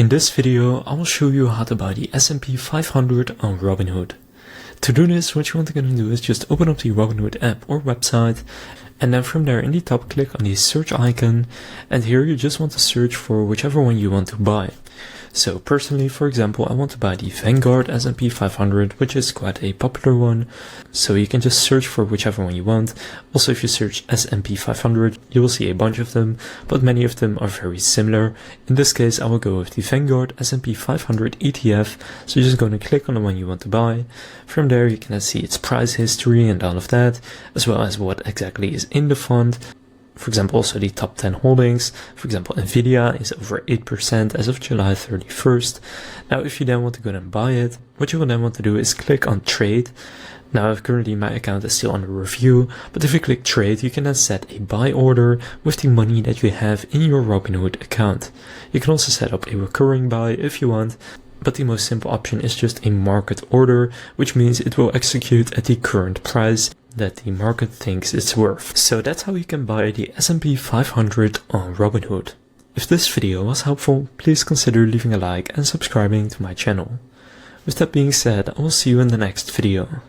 In this video, I will show you how to buy the S&P 500 on Robinhood. To do this, what you want to do is just open up the Robinhood app or website, and then from there in the top click on the search icon, and here you just want to search for whichever one you want to buy. So personally, for example, I want to buy the Vanguard S&P 500, which is quite a popular one. So you can just search for whichever one you want. Also, if you search S&P 500, you will see a bunch of them, but many of them are very similar. In this case, I will go with the Vanguard S&P 500 ETF. So you're just going to click on the one you want to buy. From there, you can see its price history and all of that, as well as what exactly is in the fund. For example, also the top 10 holdings. For example, Nvidia is over 8% as of July 31st. Now, if you then want to go and buy it, what you will then want to do is click on trade. Now, currently my account is still under review, but if you click trade, you can then set a buy order with the money that you have in your Robinhood account. You can also set up a recurring buy if you want, but the most simple option is just a market order, which means it will execute at the current price that the market thinks it's worth. So that's how you can buy the S&P 500 on Robinhood. If this video was helpful, please consider leaving a like and subscribing to my channel. With that being said, I will see you in the next video.